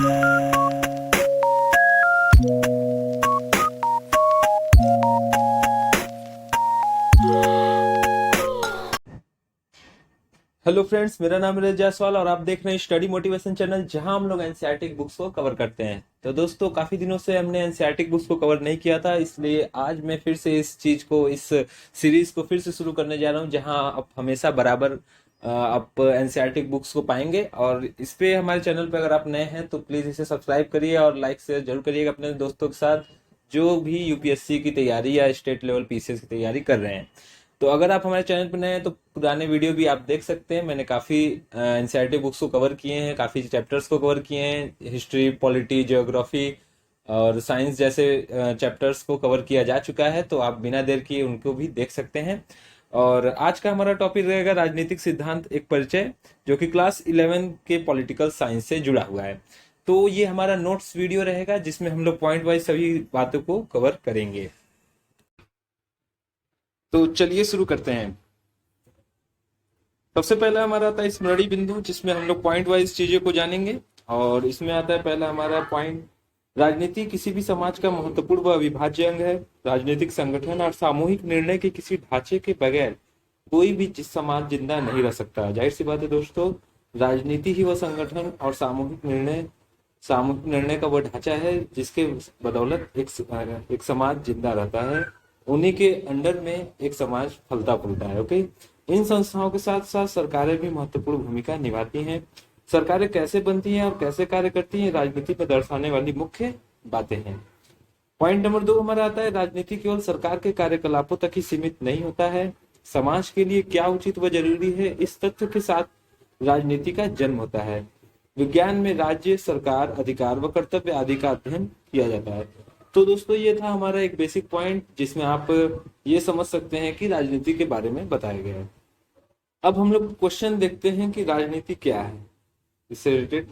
Hello friends, मेरा नाम है जायसवाल और आप देख रहे हैं स्टडी मोटिवेशन चैनल, जहां हम लोग एनसीईआरटी बुक्स को कवर करते हैं। तो दोस्तों, काफी दिनों से हमने एनसीईआरटी बुक्स को कवर नहीं किया था, इसलिए आज मैं फिर से इस सीरीज को फिर से शुरू करने जा रहा हूं, जहां आप हमेशा बराबर आप एनसीईआरटी बुक्स को पाएंगे। और इस पे हमारे चैनल पे अगर आप नए हैं तो प्लीज इसे सब्सक्राइब करिए और लाइक शेयर जरूर करिएगा अपने दोस्तों के साथ, जो भी यूपीएससी की तैयारी या स्टेट लेवल पीसीएस की तैयारी कर रहे हैं। तो अगर आप हमारे चैनल पर नए हैं तो पुराने वीडियो भी आप देख सकते हैं। मैंने काफ़ी एनसीईआरटी बुक्स को कवर किए हैं, काफ़ी चैप्टर्स को कवर किए हैं। हिस्ट्री, पॉलिटी, ज्योग्राफी और साइंस जैसे चैप्टर्स को कवर किया जा चुका है, तो आप बिना देर किए उनको भी देख सकते हैं। और आज का हमारा टॉपिक रहेगा राजनीतिक सिद्धांत एक परिचय, जो कि क्लास 11 के पॉलिटिकल साइंस से जुड़ा हुआ है। तो ये हमारा नोट्स वीडियो रहेगा, जिसमें हम लोग पॉइंट वाइज सभी बातों को कवर करेंगे। तो चलिए शुरू करते हैं। सबसे पहला हमारा आता है स्मृति बिंदु, जिसमें हम लोग पॉइंट वाइज चीजों को जानेंगे। और इसमें आता है पहला हमारा पॉइंट, राजनीति किसी भी समाज का महत्वपूर्ण व अविभाज्य अंग है। राजनीतिक संगठन और सामूहिक निर्णय के किसी ढांचे के बगैर कोई भी समाज जिंदा नहीं रह सकता। जाहिर सी बात है दोस्तों, राजनीति ही वह संगठन और सामूहिक निर्णय का वह ढांचा है जिसके बदौलत एक समाज जिंदा रहता है। उन्हीं के अंडर में एक समाज फलता फूलता है। ओके, इन संस्थाओं के साथ साथ सरकारें भी महत्वपूर्ण भूमिका निभाती हैं। सरकारें कैसे बनती हैं और कैसे कार्य करती हैं, राजनीति पर दर्शाने वाली मुख्य बातें हैं। पॉइंट नंबर 2 हमारा आता है, राजनीति केवल सरकार के कार्यकलापों तक ही सीमित नहीं होता है। समाज के लिए क्या उचित व जरूरी है, इस तथ्य के साथ राजनीति का जन्म होता है। विज्ञान में राज्य, सरकार, अधिकार व कर्तव्य आदि का अध्ययन किया जाता है। तो दोस्तों, ये था हमारा एक बेसिक पॉइंट, जिसमें आप ये समझ सकते हैं कि राजनीति के बारे में बताया गया है। अब हम लोग क्वेश्चन देखते हैं कि राजनीति क्या है। इससे रिलेटेड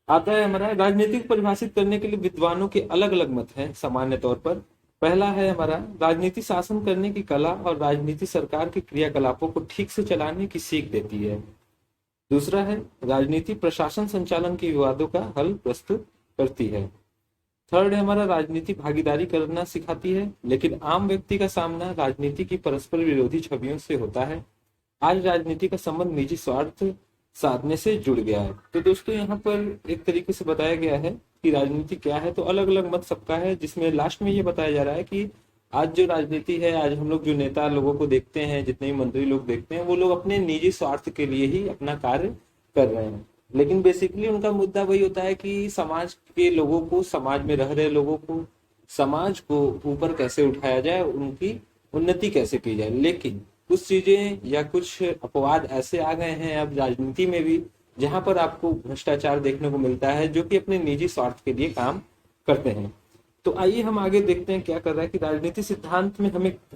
आता है हमारा, राजनीति को परिभाषित करने के लिए विद्वानों के अलग अलग मत हैं। सामान्य तौर पर पहला है हमारा, राजनीति शासन करने की कला और राजनीति सरकार के क्रियाकलापों को ठीक से चलाने की सीख देती है। दूसरा है, राजनीति प्रशासन संचालन के विवादों का हल प्रस्तुत करती है। थर्ड है हमारा, राजनीति भागीदारी करना सिखाती है, लेकिन आम व्यक्ति का सामना राजनीति की परस्पर विरोधी छवियों से होता है। आज राजनीति का संबंध निजी स्वार्थ साधने से जुड़ गया है। तो दोस्तों, यहाँ पर एक तरीके से बताया गया है कि राजनीति क्या है। तो अलग अलग मत सबका है, जिसमें लास्ट में ये बताया जा रहा है कि आज जो राजनीति है, आज हम लोग जो नेता लोगों को देखते हैं, जितने भी मंत्री लोग देखते हैं, वो लोग अपने निजी स्वार्थ के लिए ही अपना कार्य कर रहे हैं। लेकिन बेसिकली उनका मुद्दा वही होता है कि समाज के लोगों को, समाज में रह रहे लोगों को, समाज को ऊपर कैसे उठाया जाए, उनकी उन्नति कैसे की जाए। लेकिन कुछ चीजें या कुछ अपवाद ऐसे आ गए हैं अब राजनीति में भी, जहां पर आपको भ्रष्टाचार देखने को मिलता है, जो कि अपने निजी स्वार्थ के लिए काम करते हैं। तो आइए हम आगे देखते हैं क्या कर रहा है कि राजनीति सिद्धांत में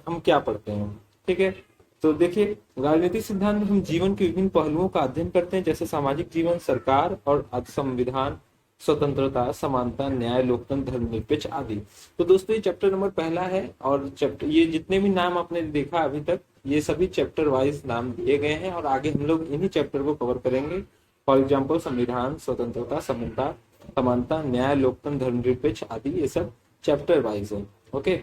हम क्या पढ़ते हैं। ठीक है, तो देखिए, राजनीतिक सिद्धांत में हम जीवन के विभिन्न पहलुओं का अध्ययन करते हैं, जैसे सामाजिक जीवन, सरकार और संविधान, स्वतंत्रता, समानता, न्याय, लोकतंत्र, धर्मनिरपेक्ष आदि। तो दोस्तों, ये चैप्टर नंबर पहला है। और चैप्टर, ये जितने भी नाम आपने देखा अभी तक, ये सभी चैप्टर वाइज नाम दिए गए हैं, और आगे हम लोग इन्हीं चैप्टर को कवर करेंगे। फॉर एग्जाम्पल, संविधान, स्वतंत्रता, समानता, न्याय, लोकतंत्र, धर्मनिरपेक्ष आदि, ये सब चैप्टर वाइज है। ओके,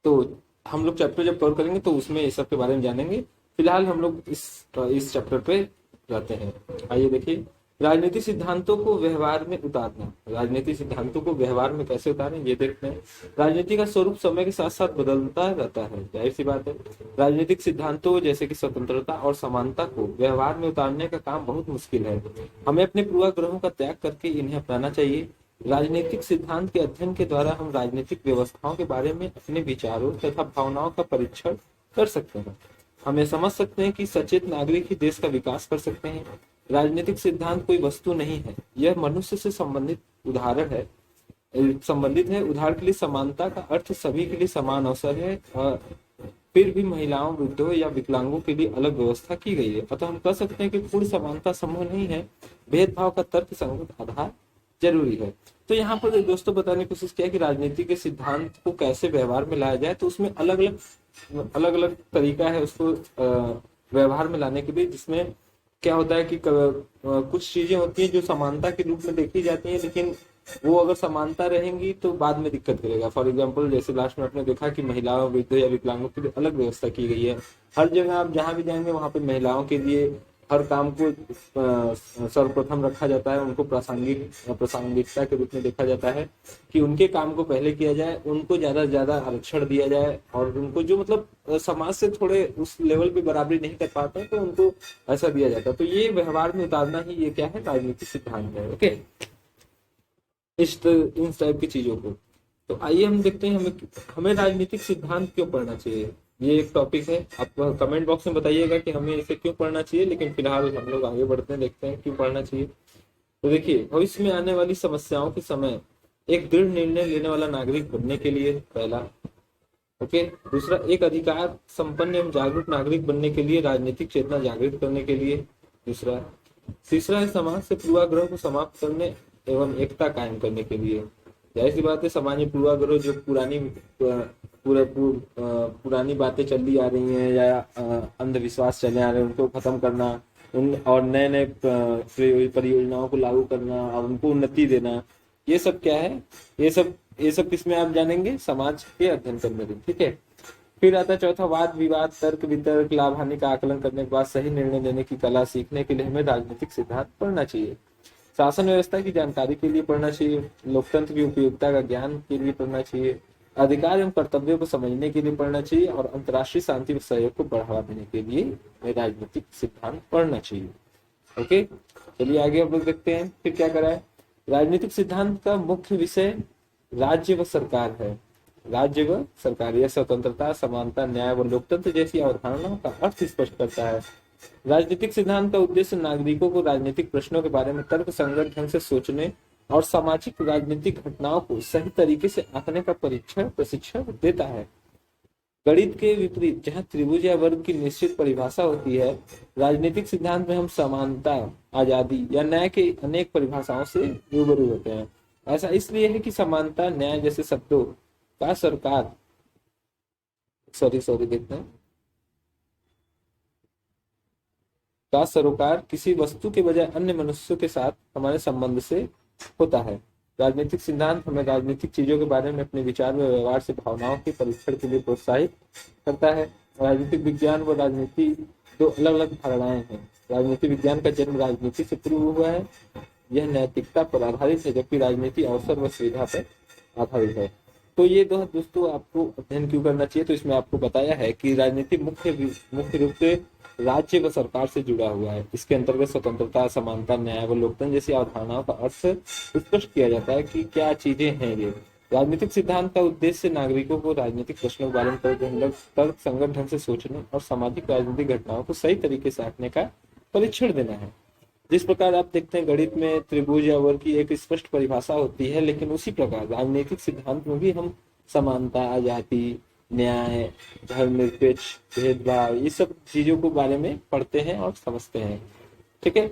तो हम लोग चैप्टर जब कवर करेंगे तो उसमें इस सब के बारे में जानेंगे। फिलहाल हम लोग इस चैप्टर पे रहते हैं। आइए देखिए, राजनीतिक सिद्धांतों को व्यवहार में उतारना। राजनीतिक सिद्धांतों को व्यवहार में कैसे उतारें, ये देखते हैं। राजनीति का स्वरूप समय के साथ साथ बदलता रहता है, जाहिर सी बात है। राजनीतिक सिद्धांतों जैसे कि स्वतंत्रता और समानता को व्यवहार में उतारने का काम बहुत मुश्किल है। हमें अपने पूर्वाग्रहों का त्याग करके इन्हें अपनाना चाहिए। राजनीतिक सिद्धांत के अध्ययन के द्वारा हम राजनीतिक व्यवस्थाओं के बारे में अपने विचारों तथा भावनाओं का परीक्षण कर सकते हैं। हमें समझ सकते हैं कि सचेत नागरिक ही देश का विकास कर सकते हैं। राजनीतिक सिद्धांत कोई वस्तु नहीं है, यह मनुष्य से संबंधित है। उदाहरण के लिए, समानता का अर्थ सभी के लिए समान अवसर है, और फिर भी महिलाओं, वृद्धों या विकलांगों के लिए अलग व्यवस्था की गई है। अतः हम कह सकते हैं कि पूर्ण समानता संभव नहीं है, भेदभाव का तर्क संगत आधार जरूरी है। तो यहाँ पर दोस्तों बताने की कोशिश किया कि राजनीति के सिद्धांत को कैसे व्यवहार में लाया जाए। तो उसमें अलग अलग तरीका है उसको व्यवहार में लाने के लिए, जिसमें क्या होता है कि कुछ चीजें होती हैं जो समानता के रूप में देखी जाती हैं, लेकिन वो अगर समानता रहेंगी तो बाद में दिक्कत करेगा। फॉर एग्जाम्पल जैसे लास्ट में आपने देखा कि महिलाओं, वृद्धों या विकलांगों के लिए अलग व्यवस्था की गई है। हर जगह आप जहाँ भी जाएंगे वहां पे महिलाओं के लिए हर काम को सर्वप्रथम रखा जाता है, उनको प्रासंगिकता के रूप में देखा जाता है कि उनके काम को पहले किया जाए, उनको ज्यादा से ज्यादा आरक्षण दिया जाए, और उनको जो मतलब समाज से थोड़े उस लेवल पे बराबरी नहीं कर पाते हैं तो उनको ऐसा दिया जाता है। तो ये व्यवहार में उतारना ही ये क्या है, राजनीतिक सिद्धांत है। ओके, इन टाइप की चीजों को। तो आइए हम देखते हैं हमें हमें राजनीतिक सिद्धांत क्यों पढ़ना चाहिए। ये एक टॉपिक है, आप कमेंट बॉक्स में बताइएगा कि हमें इसे क्यों पढ़ना चाहिए, लेकिन फिलहाल हम लोग आगे बढ़ते हैं, देखते हैं क्यों पढ़ना चाहिए। तो देखिए, भविष्य में आने वाली समस्याओं के समय एक दृढ़ निर्णय लेने वाला नागरिक बनने के लिए, पहला। ओके, दूसरा, एक अधिकार संपन्न एवं जागरूक नागरिक बनने के लिए राजनीतिक चेतना जागृत करने के लिए, दूसरा। तीसरा है समाज से पूर्वाग्रह को समाप्त करने एवं एकता कायम करने के लिए। जाहिर सी बात है, समाज में पूर्वाग्रह जो पुरानी बातें चली आ रही हैं या अंधविश्वास चले आ रहे हैं, उनको खत्म करना, उन और नए नए परियोजनाओं को लागू करना और उनको उन्नति देना, ये सब क्या है, ये सब किसमें आप जानेंगे, समाज के अध्ययन करने में। ठीक है, फिर आता है चौथा, वाद विवाद, तर्क वितर्क, लाभ हानि का आकलन करने के बाद सही निर्णय लेने की कला सीखने के लिए हमें राजनीतिक सिद्धांत पढ़ना चाहिए। शासन व्यवस्था की जानकारी के लिए पढ़ना चाहिए, लोकतंत्र की उपयोगिता का ज्ञान के लिए पढ़ना चाहिए, अधिकार एवं कर्तव्यों को समझने के लिए पढ़ना चाहिए, और अंतर्राष्ट्रीय शांति व सहयोग को बढ़ावा देने के लिए हमें राजनीतिक सिद्धांत पढ़ना चाहिए। ओके, चलिए आगे हम लोग देखते हैं फिर क्या करा है। राजनीतिक सिद्धांत का मुख्य विषय राज्य व सरकार है। राज्य व सरकार यह स्वतंत्रता, समानता, न्याय व लोकतंत्र जैसी अवधारणाओं का अर्थ स्पष्ट करता है। राजनीतिक सिद्धांत का उद्देश्य नागरिकों को राजनीतिक प्रश्नों के बारे में तर्कसंगत ढंग से सोचने और सामाजिक राजनीतिक घटनाओं को सही तरीके से आंकने का प्रशिक्षण देता है। गणित के विपरीत, जहां त्रिभुज या वर्ग की निश्चित परिभाषा होती है, राजनीतिक सिद्धांत में हम समानता, आजादी या न्याय के अनेक परिभाषाओं से रूबरू होते हैं। ऐसा इसलिए है कि समानता, न्याय जैसे शब्दों का देखते हैं का सरोकार किसी वस्तु के बजाय अन्य मनुष्यों के साथ हमारे संबंध से होता है। राजनीतिक सिद्धांत हमें राजनीतिक चीजों के बारे में अपने विचार व व्यवहार से भावनाओं के परीक्षण के लिए प्रोत्साहित करता है। राजनीतिक विज्ञान व राजनीति दो अलग अलग धारणाएं हैं। राजनीति विज्ञान का जन्म राजनीति से पूर्व हुआ है, यह नैतिकता पर आधारित है, जबकि राजनीति अवसर व सुविधा पर आधारित है। तो ये दोस्तों आपको अध्ययन क्यों करना चाहिए, तो इसमें आपको बताया है कि राजनीति मुख्य रूप से राज्य व सरकार से जुड़ा हुआ है। इसके अंतर्गत स्वतंत्रता, समानता, न्याय व लोकतंत्र जैसी अवधारणाओं का अर्थ स्पष्ट किया जाता है कि क्या चीजें हैं ये। राजनीतिक सिद्धांत का उद्देश्य नागरिकों को राजनीतिक प्रश्नों के बारे में तर्क संगत ढंग से सोचने और सामाजिक राजनीतिक घटनाओं को सही तरीके से आंकने का परीक्षण देना है। जिस प्रकार आप देखते हैं गणित में त्रिभुज या वर्ग की एक स्पष्ट परिभाषा होती है, लेकिन उसी प्रकार राजनीतिक सिद्धांत में भी हम समानता, आजादी, न्याय, धर्मनिरपेक्ष, भेदभाव, ये सब चीजों के बारे में पढ़ते हैं और समझते हैं। ठीक है,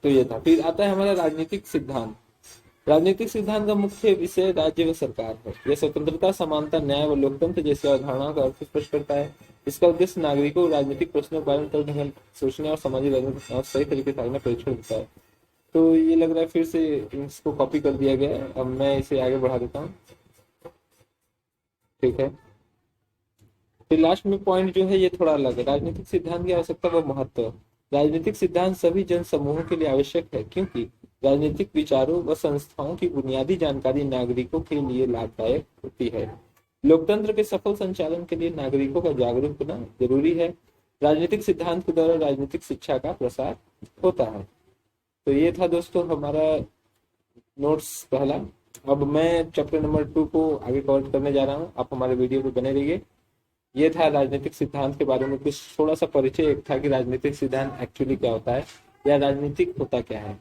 तो ये था। फिर आता है हमारा राजनीतिक सिद्धांत। राजनीतिक सिद्धांत का मुख्य विषय राज्य व सरकार है। यह स्वतंत्रता, समानता, न्याय व लोकतंत्र जैसी अवधारणाओं का अर्थ स्पष्ट करता है। इसका उद्देश्य नागरिकों को राजनीतिक प्रश्नों के बारे में तर्क ढंग सोचने और सामाजिक राजनीतिक सही तरीके से आगे परीक्षण देता है। तो ये लग रहा है फिर से इसको कॉपी कर दिया गया है, अब मैं इसे आगे बढ़ा देता हूँ। ठीक है, फिर लास्ट में पॉइंट जो है ये थोड़ा अलग है। राजनीतिक सिद्धांत की आवश्यकता व महत्व। राजनीतिक सिद्धांत सभी जन समूहों के लिए आवश्यक है, क्योंकि राजनीतिक विचारों व संस्थाओं की बुनियादी जानकारी नागरिकों के लिए लाभदायक होती है। लोकतंत्र के सफल संचालन के लिए नागरिकों का जागरूक होना जरूरी है। राजनीतिक सिद्धांत के द्वारा राजनीतिक शिक्षा का प्रसार होता है। तो ये था दोस्तों हमारा नोट्स पहला। अब मैं चैप्टर नंबर 2 को आगे कवर करने जा रहा हूँ, आप हमारे वीडियो पे बने रहिए। ये था राजनीतिक सिद्धांत के बारे में कुछ थोड़ा सा परिचय, एक था कि राजनीतिक सिद्धांत एक्चुअली क्या होता है या राजनीतिक होता क्या है।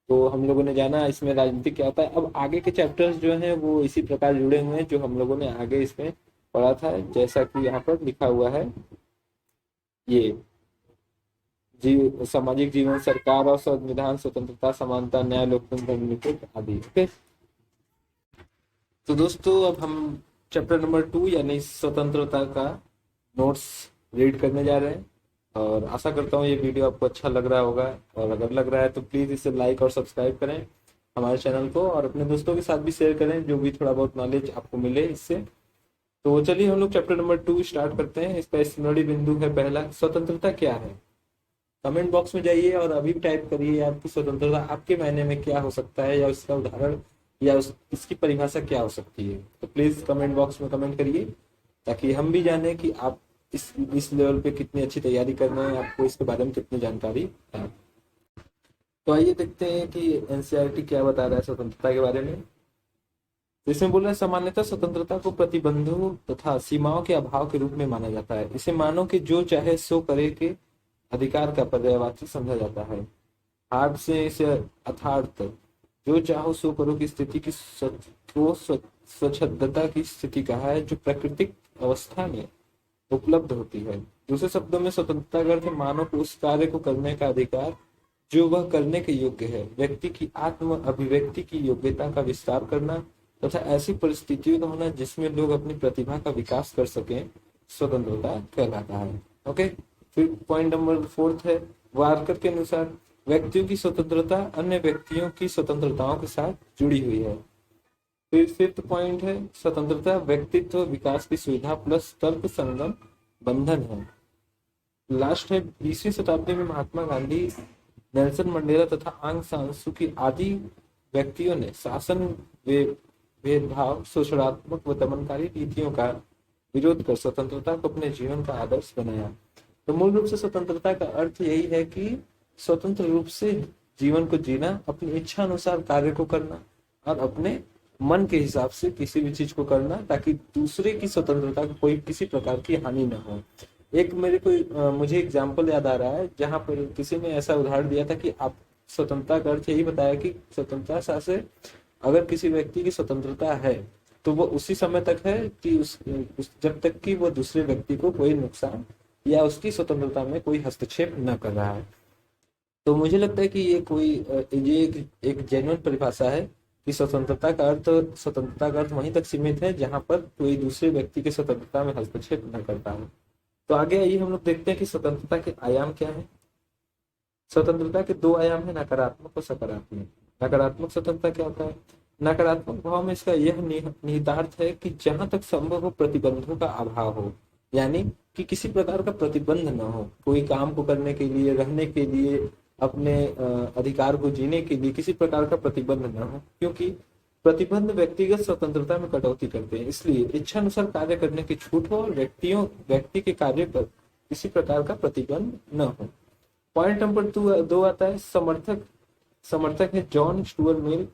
तो हम लोगों ने जाना इसमें राजनीतिक क्या होता है। अब आगे के चैप्टर्स जो हैं वो इसी प्रकार जुड़े हुए हैं जो हम लोगों ने आगे इसमें पढ़ा था, जैसा कि यहाँ पर लिखा हुआ है, ये सामाजिक जीवन, सरकार और संविधान, स्वतंत्रता, समानता, न्याय, लोकतंत्र आदि। ओके, तो दोस्तों अब हम चैप्टर नंबर 2 यानी स्वतंत्रता का नोट्स रीड करने जा रहे हैं। और आशा करता हूँ ये वीडियो आपको अच्छा लग रहा होगा, और अगर लग रहा है तो प्लीज़ इसे लाइक और सब्सक्राइब करें हमारे चैनल को, और अपने दोस्तों के साथ भी शेयर करें जो भी थोड़ा बहुत नॉलेज आपको मिले इससे। तो चलिए हम लोग चैप्टर नंबर 2 स्टार्ट करते हैं। इसका स्मृति बिंदु है पहला, स्वतंत्रता क्या है। कमेंट बॉक्स में जाइए और अभी टाइप करिए आपकी स्वतंत्रता आपके मायने में क्या हो सकता है, या उसका उदाहरण या इसकी परिभाषा क्या हो सकती है। तो प्लीज कमेंट बॉक्स में कमेंट करिए ताकि हम भी जाने कि आप इस लेवल पे कितनी अच्छी तैयारी कर रहे हैं, आपको इसके बारे में कितनी जानकारी है। तो आइए देखते हैं कि एनसीईआरटी क्या बता रहा है स्वतंत्रता के बारे में। तो इसमें बोल रहे हैं सामान्यतः स्वतंत्रता को प्रतिबंधों तथा सीमाओं के अभाव के रूप में माना जाता है। इसे मानव के जो चाहे सो करे के अधिकार का पर्यायवाची समझा जाता है। हार्ड से इसे अर्थार्थ जो चाहो सो करो की स्थिति की स्वच्छता की स्थिति कहा है, जो प्राकृतिक अवस्था में उपलब्ध होती है। दूसरे शब्दों में स्वतंत्रता का अर्थ मानव को उस कार्य को करने का अधिकार जो वह करने के योग्य है, व्यक्ति की आत्म अभिव्यक्ति की योग्यता का विस्तार करना तथा ऐसी परिस्थितियों का होना जिसमें लोग अपनी प्रतिभा का विकास कर सकें, स्वतंत्रता कहलाता है। ओके, फिर पॉइंट नंबर 4 है, वारकर के अनुसार व्यक्तियों की स्वतंत्रता अन्य व्यक्तियों की स्वतंत्रताओं के साथ जुड़ी हुई है। फिर 5th पॉइंट है, स्वतंत्रता व्यक्तित्व विकास की सुविधा प्लस तर्क संगम बंधन है। लास्ट है, 20वीं शताब्दी में महात्मा गांधी, नेल्सन मंडेला तथा आंग सान सू की आदि व्यक्तियों ने शासन भेदभाव शोषणात्मक व दमनकारी नीतियों का विरोध कर स्वतंत्रता को अपने जीवन का आदर्श बनाया। तो मूल रूप से स्वतंत्रता का अर्थ यही है कि स्वतंत्र रूप से जीवन को जीना, अपनी इच्छा अनुसार कार्य को करना और अपने मन के हिसाब से किसी भी चीज को करना, ताकि दूसरे की स्वतंत्रता को कोई किसी प्रकार की हानि न हो। एक मुझे एग्जाम्पल याद आ रहा है जहां पर किसी ने ऐसा उदाहरण दिया था कि आप स्वतंत्रता का अर्थ यही बताया कि स्वतंत्रता से अगर किसी व्यक्ति की स्वतंत्रता है तो वो उसी समय तक है कि जब तक कि वो दूसरे व्यक्ति को कोई नुकसान या उसकी स्वतंत्रता में कोई हस्तक्षेप न कर रहा है। तो मुझे लगता है कि ये एक जेन्युइन परिभाषा है कि स्वतंत्रता का अर्थ वहीं तक सीमित है जहां पर कोई दूसरे व्यक्ति की स्वतंत्रता में हस्तक्षेप न करता है। तो आगे आइए हम लोग देखते हैं कि स्वतंत्रता के आयाम क्या है। स्वतंत्रता के 2 आयाम है, नकारात्मक और सकारात्मक। नकारात्मक स्वतंत्रता क्या होता है। नकारात्मक भाव में इसका यह निहितार्थ है कि जहां तक संभव हो प्रतिबंधों का अभाव हो, यानी कि किसी प्रकार का प्रतिबंध न हो, कोई काम को करने के लिए, रहने के लिए, अपने अधिकार को जीने के लिए किसी प्रकार का प्रतिबंध न हो, क्योंकि प्रतिबंध व्यक्तिगत स्वतंत्रता में कटौती करते हैं। इसलिए इच्छा अनुसार कार्य करने की छूट हो और व्यक्ति के कार्य पर किसी प्रकार का प्रतिबंध न हो। पॉइंट नंबर 2 आता है, समर्थक है John Stuart Mill,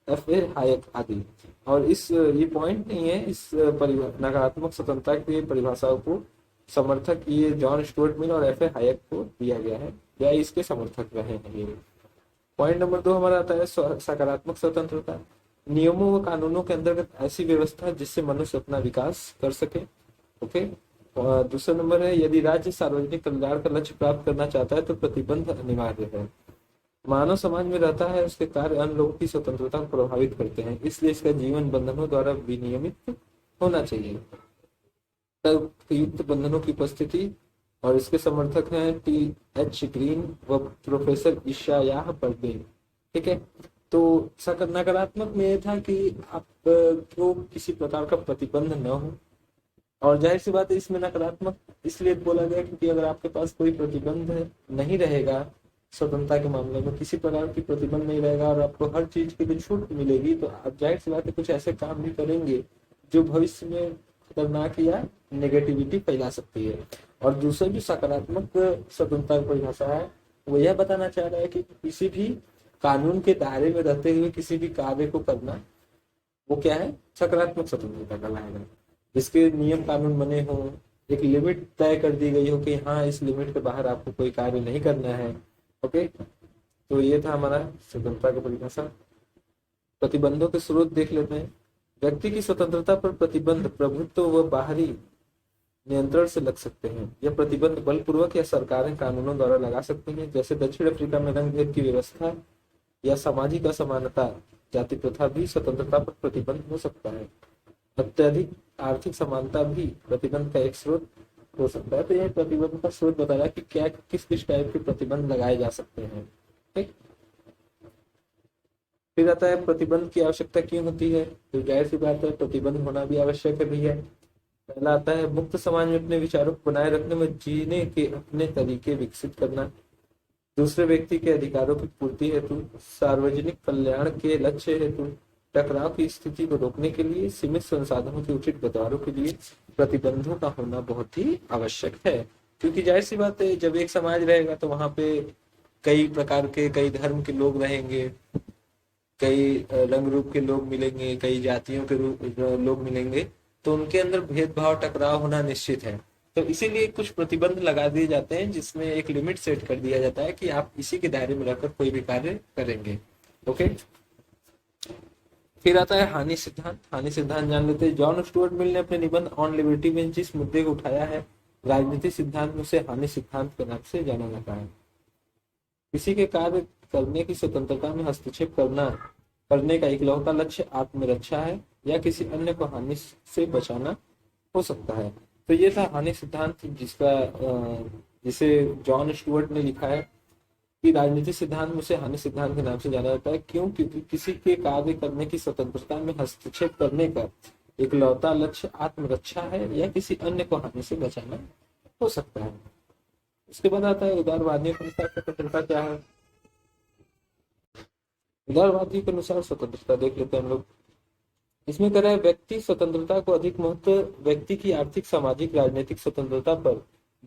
FA. Hayek आदि। और ये पॉइंट नहीं है, इस नकारात्मक स्वतंत्रता की परिभाषाओं को समर्थक ये जॉन स्टुअर्ट मिल और एफ.ए. हायक को दिया गया है, या इसके समर्थक रहे हैं ये। पॉइंट नंबर 2 हमारा आता है सकारात्मक स्वतंत्रता, नियमों व कानूनों के अंतर्गत ऐसी व्यवस्था जिससे मनुष्य अपना विकास कर सके। ओके, और दूसरा नंबर है, यदि राज्य सार्वजनिक कल्याण का लक्ष्य प्राप्त करना चाहता है तो प्रतिबंध अनिवार्य है। मानव समाज में रहता है, उसके कार्य अन्य लोगों की स्वतंत्रता को प्रभावित करते हैं, इसलिए इसका जीवन बंधनों द्वारा विनियमित होना चाहिए। युक्त बंधनों की उपस्थिति, और इसके समर्थक हैं टी.एच. ग्रीन व प्रोफेसर इशायाह परवीन। ठीक है, तो नकारात्मक में यह था कि आपको किसी प्रकार का प्रतिबंध न हो, और जाहिर सी बात है इसमें नकारात्मक इसलिए बोला गया क्योंकि अगर आपके पास कोई प्रतिबंध नहीं रहेगा, स्वतंत्रता के मामले में किसी प्रकार की प्रतिबंध नहीं रहेगा और आपको हर चीज की भी छूट मिलेगी, तो आप जाहिर सी बात है कुछ ऐसे काम भी करेंगे जो भविष्य में खतरनाक या नेगेटिविटी फैला सकती है। और दूसरा जो सकारात्मक स्वतंत्रता की परिभाषा है वो यह बताना चाह रहा है कि किसी भी कानून के दायरे में रहते हुए किसी भी कार्य को करना, वो क्या है, सकारात्मक स्वतंत्रता कहलाएगा। जिसके नियम कानून बने हो, एक लिमिट तय कर दी गई हो कि हाँ इस लिमिट के बाहर आपको कोई कार्य नहीं करना है। ओके, तो ये था हमारा स्वतंत्रता का परिभाषा। प्रतिबंधों के स्रोत देख लेते हैं। व्यक्ति की स्वतंत्रता पर प्रतिबंध प्रभुत्व व बाहरी नियंत्रण से लग सकते हैं। यह प्रतिबंध बलपूर्वक या सरकारें कानूनों द्वारा लगा सकती हैं, जैसे दक्षिण अफ्रीका में रंग भेद की व्यवस्था या सामाजिक असमानता, जाति प्रथा भी स्वतंत्रता पर प्रतिबंध हो सकता है। अत्यधिक आर्थिक समानता भी प्रतिबंध का एक स्रोत हो सकता है। तो ये प्रतिबंध का स्रोत बता रहा है कि क्या किस किस टाइप के प्रतिबंध लगाए जा सकते हैं। ठीक। फिर आता है प्रतिबंध की आवश्यकता क्यों होती है। तो जाहिर सी बात है प्रतिबंध होना भी आवश्यक है भैया। पहला आता है मुक्त समाज में अपने विचारों को बनाए रखने में जीने के अपने तरीके विकसित करना। दूसरे व्यक्ति के अधिकारों की पूर्ति हेतु, सार्वजनिक कल्याण के लक्ष्य हेतु, टकराव की स्थिति को रोकने के लिए, सीमित संसाधनों के उचित बंटवारों के लिए प्रतिबंधों का होना बहुत ही आवश्यक है। क्योंकि जाहिर सी बात है जब एक समाज रहेगा तो वहां पे कई प्रकार के कई धर्म के लोग रहेंगे, कई रंग रूप के लोग मिलेंगे, कई जातियों के रूप लोग मिलेंगे, तो उनके अंदर भेदभाव टकराव होना निश्चित है। तो इसीलिए कुछ प्रतिबंध लगा दिए जाते हैं जिसमें एक लिमिट सेट कर दिया जाता है कि आप इसी के दायरे में रहकर कोई भी कार्य करेंगे। ओके। फिर आता है हानि सिद्धांत। हानि सिद्धांत जान लेते हैं। जॉन स्टुअर्ट मिल ने अपने निबंध ऑन लिबर्टी में जिस मुद्दे को उठाया है, राजनीतिक सिद्धांत में उसे हानि सिद्धांत के नाम से जाना जाता है। किसी के कार्य करने की स्वतंत्रता में हस्तक्षेप करने का इकलौता लक्ष्य आत्मरक्षा है या किसी अन्य को हानि से बचाना हो सकता है। तो ये था हानि सिद्धांत जिसे जॉन स्टुअर्ट ने लिखा है कि राजनीतिक सिद्धांत में उसे हानि सिद्धांत के नाम से जाना जाता है। क्यों? क्योंकि किसी के कार्य करने की स्वतंत्रता में हस्तक्षेप करने का इकलौता लक्ष्य आत्मरक्षा है या किसी अन्य को हानि से बचाना हो सकता है। उसके बाद आता है उदारवादियों के अनुसार स्वतंत्रता क्या है। उदारवादियों के अनुसार स्वतंत्रता देख लेते हैं हम लोग। इसमें कह रहा है व्यक्ति स्वतंत्रता को अधिक महत्व व्यक्ति की आर्थिक सामाजिक राजनीतिक स्वतंत्रता पर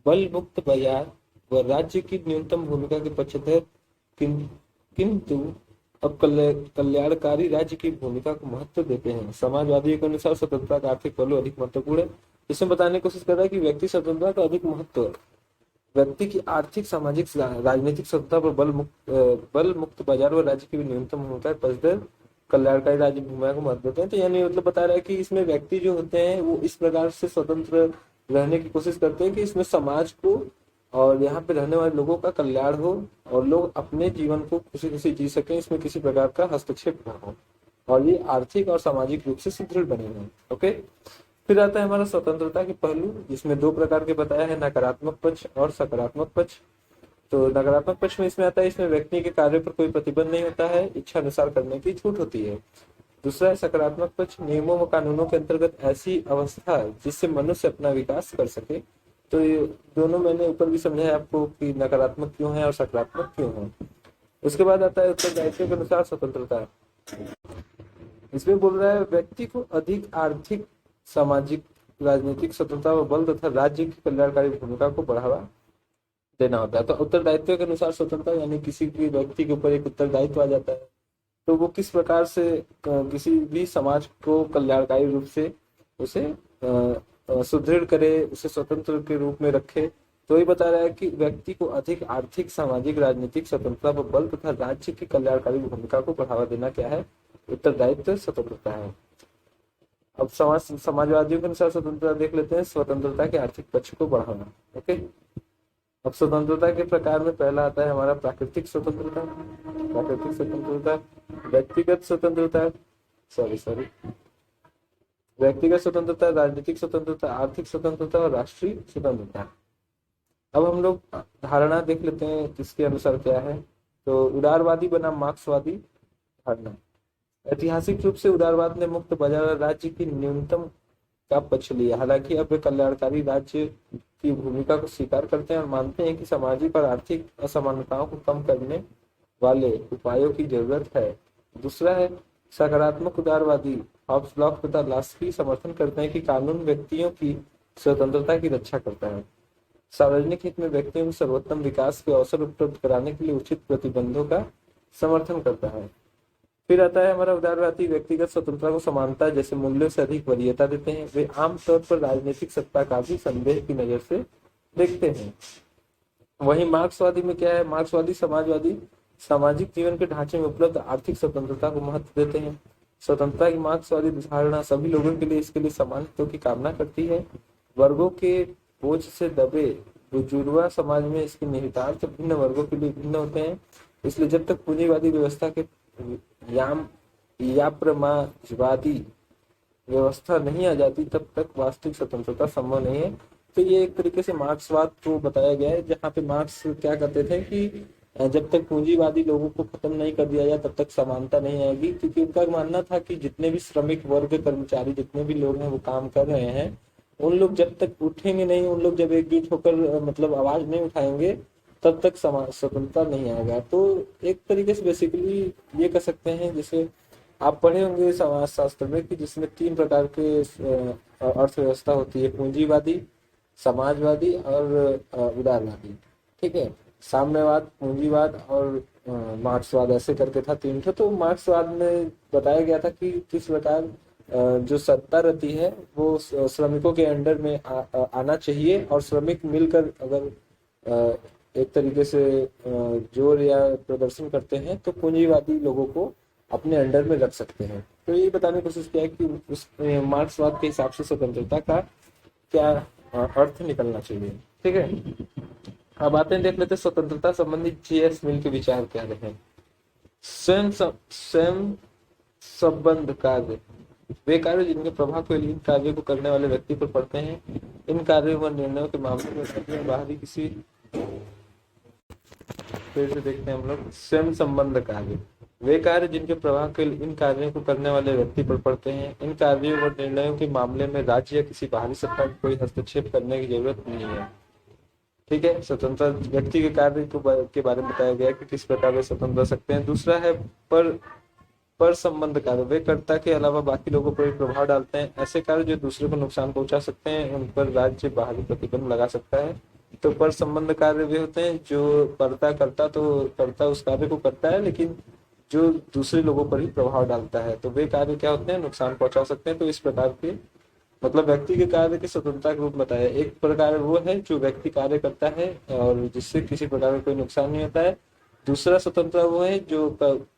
बल मुक्त बाजार व राज्य की न्यूनतम भूमिका के पक्षधर किंतु अब कल्याणकारी राज्य की भूमिका को महत्व देते हैं। समाजवादियों के अनुसार स्वतंत्रता का आर्थिक पहलू अधिक महत्वपूर्ण है। इसमें बताने की कोशिश कर रहा है कि व्यक्ति स्वतंत्रता का अधिक महत्व व्यक्ति की आर्थिक सामाजिक राजनीतिक स्वतंत्रता पर बल मुक्त बाजार व राज्य की न्यूनतम भूमिका पक्षधर कल्याणकारी राज्य भूमिका को महत्व देते हैं। तो यानी मतलब बता रहा है कि इसमें व्यक्ति जो होते हैं वो इस प्रकार से स्वतंत्र रहने की कोशिश करते हैं कि इसमें समाज को और यहाँ पे रहने वाले लोगों का कल्याण हो और लोग अपने जीवन को खुशी खुशी जी सकें, इसमें किसी प्रकार का हस्तक्षेप न हो और ये आर्थिक और सामाजिक रूप से सुदृढ़ बने रहें। ओके। फिर आता है हमारा स्वतंत्रता के पहलू, जिसमें दो प्रकार के बताया है, नकारात्मक पक्ष और सकारात्मक पक्ष। तो नकारात्मक पक्ष में इसमें आता है इसमें व्यक्ति के कार्य पर कोई प्रतिबंध नहीं होता है, इच्छा अनुसार करने की छूट होती है। दूसरा है सकारात्मक पक्ष, नियमों व कानूनों के अंतर्गत ऐसी अवस्था जिससे मनुष्य अपना विकास कर सके। तो ये दोनों मैंने ऊपर भी समझाया आपको कि नकारात्मक क्यों है और सकारात्मक क्यों है। उसके बाद आता है उत्तरदायित्व के अनुसार स्वतंत्रता। इसमें बोल रहा है व्यक्ति को अधिक आर्थिक सामाजिक राजनीतिक स्वतंत्रता व बल तथा राज्य की कल्याणकारी भूमिका को बढ़ावा देना होता है। तो उत्तरदायित्व के अनुसार स्वतंत्रता यानी किसी भी व्यक्ति के ऊपर एक उत्तरदायित्व आ जाता है, तो वो किस प्रकार से किसी भी समाज को कल्याणकारी रूप से उसे सुदृढ़ करे, उसे स्वतंत्र के रूप में रखे। तो ये बता रहा है कि व्यक्ति को अधिक आर्थिक सामाजिक राजनीतिक स्वतंत्रता पर बल तथा राज्य की कल्याणकारी भूमिका को बढ़ावा देना क्या है, उत्तरदायित्व स्वतंत्रता है। अब समाजवादियों के अनुसार स्वतंत्रता देख लेते हैं, स्वतंत्रता के आर्थिक पक्ष को बढ़ाना। ओके। अब स्वतंत्रता के प्रकार में पहला आता है हमारा प्राकृतिक स्वतंत्रता। प्राकृतिक स्वतंत्रता, व्यक्तिगत स्वतंत्रता, व्यक्तिगत स्वतंत्रता, राजनीतिक स्वतंत्रता, आर्थिक स्वतंत्रता और राष्ट्रीय स्वतंत्रता। अब हम लोग धारणा देख लेते हैं इसके अनुसार क्या है। तो उदारवादी बनाम मार्क्सवादी धारणा। ऐतिहासिक रूप से उदारवाद ने मुक्त बाजार राज्य की न्यूनतम का पक्ष लिया, हालांकि अब वे कल्याणकारी राज्य की भूमिका को स्वीकार करते हैं और मानते हैं कि सामाजिक और आर्थिक असमानताओं को कम करने वाले उपायों की जरूरत है। दूसरा है सकारात्मक उदारवादी, हॉब्स, लॉक तथा लास्की समर्थन करते हैं कि कानून व्यक्तियों की स्वतंत्रता की रक्षा करता है, सार्वजनिक हित में व्यक्तियों को सर्वोत्तम विकास के अवसर उपलब्ध कराने के लिए उचित प्रतिबंधों का समर्थन करता है। फिर आता है हमारा उदारवादी, व्यक्तिगत स्वतंत्रता को समानता जैसे मूल्यों से अधिक वरीयता देते हैं। वे आमतौर पर राजनीतिक सत्ता का भी संदेह की नजर से देखते हैं। वहीं मार्क्सवादी में क्या है, मार्क्सवादी समाजवादी सामाजिक जीवन के ढांचे में उपलब्ध आर्थिक स्वतंत्रता को महत्व देते हैं। स्वतंत्रता की मार्क्सवादी धारणा सभी लोगों के लिए इसके लिए समान हितों की कामना करती है। वर्गों के बोझ से दबे बुजुर्गा समाज में इसके निहितार्थ भिन्न वर्गों के लिए भिन्न होते हैं। इसलिए जब तक पूंजीवादी व्यवस्था के याप्रमाजवादी व्यवस्था नहीं आ जाती तब तक वास्तविक स्वतंत्रता संभव नहीं है। तो ये एक तरीके से मार्क्सवाद को बताया गया है, जहाँ पे मार्क्स क्या कहते थे कि जब तक पूंजीवादी लोगों को खत्म नहीं कर दिया जाए तब तक समानता नहीं आएगी, क्योंकि उनका मानना था कि जितने भी श्रमिक वर्ग, कर्मचारी, जितने भी लोग हैं वो काम कर रहे हैं, उन लोग जब तक उठेंगे नहीं, उन लोग जब एकजुट होकर मतलब आवाज नहीं उठाएंगे, तब तक समाज स्वतंत्रता नहीं आएगा। तो एक तरीके से बेसिकली ये कह सकते हैं, जैसे आप पढ़े होंगे समाजशास्त्र में कि जिसमें 3 प्रकार के अर्थव्यवस्था होती है, पूंजीवादी, समाजवादी और उदारवादी। ठीक है, साम्यवाद, पूंजीवाद और मार्क्सवाद, ऐसे करके था 3 ठो। तो मार्क्सवाद में बताया गया था कि किस प्रकार जो सत्ता रहती है वो श्रमिकों के अंडर में आना चाहिए, और श्रमिक मिलकर अगर एक तरीके से जोर या प्रदर्शन करते हैं तो पूंजीवादी लोगों को अपने अंडर में रख सकते हैं। तो ये बताने की कोशिश किया है कि उस मार्क्सवाद के हिसाब से स्वतंत्रता का क्या अर्थ निकलना चाहिए। ठीक है, अब आते हैं, देख लेते हैं स्वतंत्रता संबंधी J.S. मिल के विचार क्या रहे हैं। स्वयं संबंध कार्य वे कार्य जिनके प्रभाव केवल इन कार्यों को करने वाले व्यक्ति पर पड़ते हैं। इन कार्यों व निर्णयों के मामले में बाहरी किसी, फिर से देखते हैं हम लोग, स्वयं संबंध कार्य वे कार्य जिनके प्रभाव केवल इन कार्यों को करने वाले व्यक्ति पर पड़ते हैं। इन कार्यों व निर्णयों के मामले में राज्य या किसी बाहरी सत्ता को कोई हस्तक्षेप करने की जरूरत नहीं है। ठीक है, स्वतंत्र व्यक्ति के कार्य के बारे में बताया गया कि किस प्रकार वे स्वतंत्र रह सकते हैं। दूसरा है पर संबंध कार्य वे कर्ता के अलावा बाकी लोगों पर भी प्रभाव डालते हैं। ऐसे कार्य जो दूसरे को नुकसान पहुंचा सकते हैं, उन पर राज्य बाहरी प्रतिबंध लगा सकता है। तो पर संबंध कार्य वे होते हैं जो करता उस कार्य को करता है, लेकिन जो दूसरे लोगों पर ही प्रभाव डालता है। तो वे कार्य क्या होते हैं, नुकसान पहुंचा सकते हैं। तो इस प्रकार के मतलब व्यक्ति के कार्य की स्वतंत्रता के रूप बताया। एक प्रकार वो है जो व्यक्ति कार्य करता है और जिससे किसी प्रकार का कोई नुकसान नहीं होता है। दूसरा स्वतंत्रता वो है जो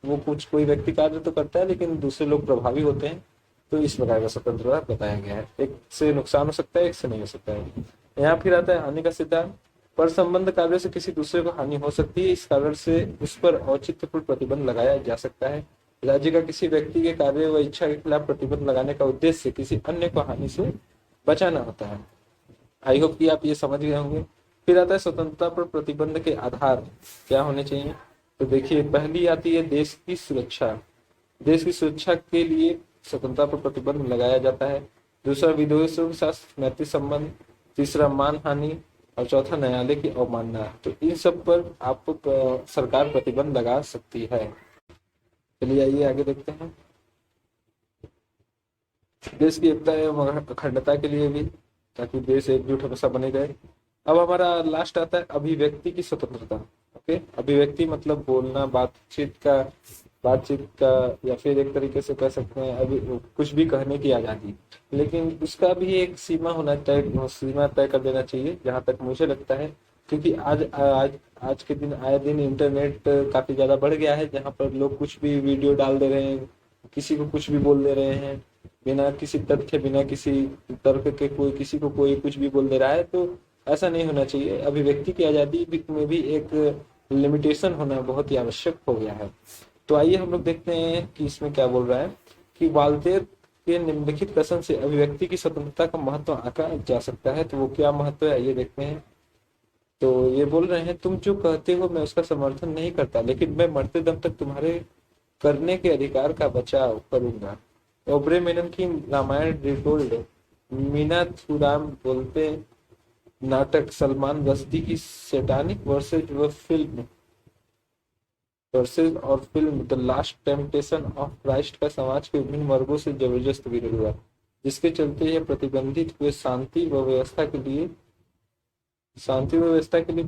वो कोई व्यक्ति कार्य तो करता है लेकिन दूसरे लोग प्रभावी होते हैं। तो इस प्रकार का स्वतंत्रता बताया गया है। एक से नुकसान हो सकता है, एक से नहीं हो सकता है। यहाँ फिर आता है हानि का सिद्धांत। पर संबंध कार्य से किसी दूसरे को हानि हो सकती है, इस कारण से उस पर औचित्यपूर्ण प्रतिबंध लगाया जा सकता है। राज्य का किसी व्यक्ति के कार्य व इच्छा के खिलाफ प्रतिबंध लगाने का उद्देश्य किसी अन्य को हानि से बचाना होता है। आई होप कि आप ये समझ गए होंगे। फिर आता है स्वतंत्रता पर प्रतिबंध के आधार क्या होने चाहिए। तो देखिए, पहली आती है देश की सुरक्षा। देश की सुरक्षा के लिए स्वतंत्रता पर प्रतिबंध लगाया जाता है। दूसरा विदेशों के साथ मैत्री संबंध। तीसरा मान हानि। और चौथा न्यायालय की अवमानना। तो इन सब पर आपको सरकार प्रतिबंध लगा सकती है। चलिए आइए आगे देखते हैं। देश की एकता एवं अखंडता के लिए भी, ताकि देश एकजुट हमेशा बने रहे। अब हमारा लास्ट आता है अभिव्यक्ति की स्वतंत्रता। ओके, अभिव्यक्ति मतलब बोलना, बातचीत का या फिर एक तरीके से कह सकते हैं अभी कुछ भी कहने की आजादी। लेकिन उसका भी एक सीमा तय कर देना चाहिए, जहां तक मुझे लगता है। क्योंकि आज के दिन आए दिन इंटरनेट काफी ज्यादा बढ़ गया है, जहाँ पर लोग कुछ भी वीडियो डाल दे रहे हैं, किसी को कुछ भी बोल दे रहे हैं, बिना किसी तथ्य, बिना किसी तर्क के किसी को कोई कुछ भी बोल दे रहा है। तो ऐसा नहीं होना चाहिए। अभिव्यक्ति की आजादी में भी एक लिमिटेशन होना बहुत ही आवश्यक हो गया है। तो आइए हम लोग देखते हैं कि इसमें क्या बोल रहा है कि वाल्तेर के निम्नलिखित कथन से अभिव्यक्ति की स्वतंत्रता का महत्व आंका जा सकता है। तो वो क्या महत्व है, आइए देखते हैं। तो ये बोल रहे हैं, तुम जो कहते हो मैं उसका समर्थन नहीं करता, लेकिन मैं मरते दम तक तुम्हारे करने के अधिकार का बचाव करूंगा। ओबरे मेनन की रामायण रिटोल्ड। मीना थुराम बोलते नाटक। सलमान रश्दी की सैटानिक वर्सेज और film the last temptation of Christ का समाज के विभिन्न वर्गों से जबरदस्त विरोध हुआ, जिसके चलते यह प्रतिबंधित हुए शांति व व्यवस्था के लिए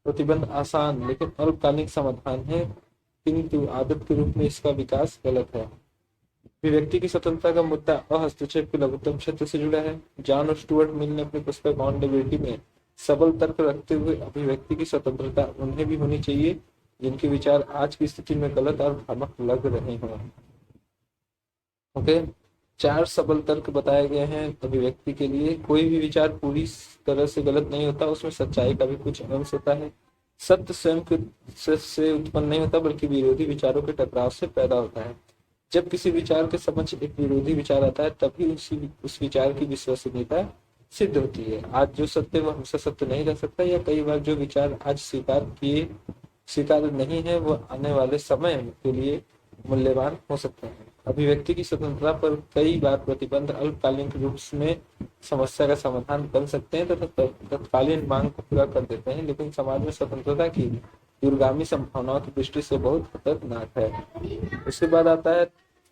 प्रतिबंध आसान लेकिन अल्पकालिक समाधान है, किंतु आदत के रूप में इसका विकास गलत है। अभिव्यक्ति की स्वतंत्रता का मुद्दा अहस्तक्षेप के लघुत्तम क्षेत्र से जुड़ा है। जॉन स्टुअर्ट मिल ने अपनी पुस्तक ऑन लिबर्टी में सबल तर्क रखते हुए अभिव्यक्ति की स्वतंत्रता उन्हें भी होनी चाहिए जिनके विचार आज की स्थिति में गलत और भ्रामक लग रहे हों। ओके, 4 सबल तर्क बताए गए हैं अभिव्यक्ति के लिए। कोई भी विचार पूरी तरह से गलत नहीं होता, उसमें सच्चाई का भी कुछ अंश होता है। सत्य स्वयं से उत्पन्न नहीं होता, बल्कि विरोधी विचारों के टकराव से पैदा होता है। जब किसी विचार के समक्ष एक विरोधी विचार आता है, तभी उस विचार की विश्वसनीयता सिद्ध होती है। आज जो सत्य वो हमेशा सत्य नहीं रह सकता, या कई बार जो विचार आज स्वीकार नहीं है वो आने वाले समय के लिए मूल्यवान हो सकते हैं। अभिव्यक्ति की स्वतंत्रता पर कई बार प्रतिबंध अल्पकालीन रूप में समस्या का समाधान बन सकते हैं तथा तत्कालीन मांग को पूरा कर देते हैं, लेकिन समाज में स्वतंत्रता की दूरगामी संभावनाओं की दृष्टि से बहुत खतरनाक है। उसके बाद आता है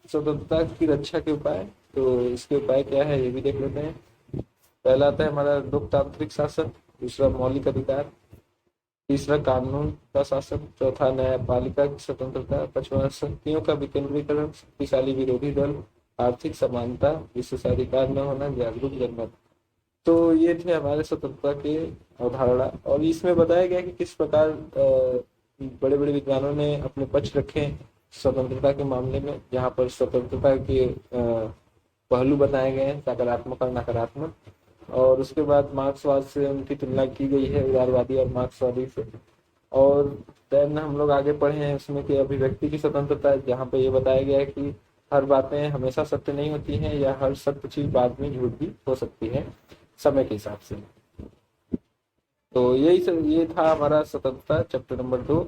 स्वतंत्रता की रक्षा के उपाय। तो इसके उपाय क्या है ये भी देख लेते हैं। पहला आता है हमारा लोकतांत्रिक शासन, दूसरा मौलिक अधिकार, तीसरा कानून का शासन, चौथा न्यायपालिका की स्वतंत्रता, पांचवा शक्तियों का विकेंद्रीकरण, शक्तिशाली विरोधी दल, आर्थिक समानता, विशेषाधिकार न होना, जागरूक जनमत। तो ये थे हमारे स्वतंत्रता के अवधारणा, और इसमें बताया गया कि किस प्रकार बड़े बड़े विद्वानों ने अपने पक्ष रखे स्वतंत्रता के मामले में, जहाँ पर स्वतंत्रता के पहलू बताए गए हैं, सकारात्मक और नकारात्मक। और उसके बाद मार्क्सवाद से उनकी तुलना की गई है, उदारवादी और मार्क्सवादी से। और देन हम लोग आगे पढ़े हैं उसमें कि अभिव्यक्ति की स्वतंत्रता, जहाँ पे ये बताया गया है कि हर बातें हमेशा सत्य नहीं होती हैं, या हर सत्य चीज बाद में झूठ भी हो सकती है समय के हिसाब से। तो ये था हमारा स्वतंत्रता चैप्टर नंबर 2।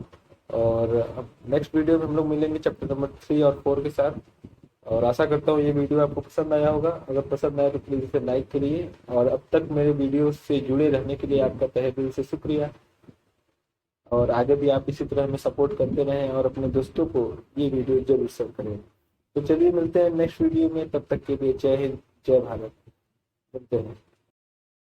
और अब नेक्स्ट वीडियो में हम लोग मिलेंगे चैप्टर नंबर 3 और 4 के साथ। और आशा करता हूँ ये वीडियो आपको पसंद आया होगा। अगर पसंद आया तो प्लीज़ इसे लाइक करिए, और अब तक मेरे वीडियो से जुड़े रहने के लिए आपका तहे दिल से शुक्रिया। और आगे भी आप इसी तरह हमें सपोर्ट करते रहें, और अपने दोस्तों को ये वीडियो जरूर शेयर करें। तो चलिए मिलते हैं नेक्स्ट वीडियो में, तब तक के लिए जय हिंद, जय भारत। मिलते हैं।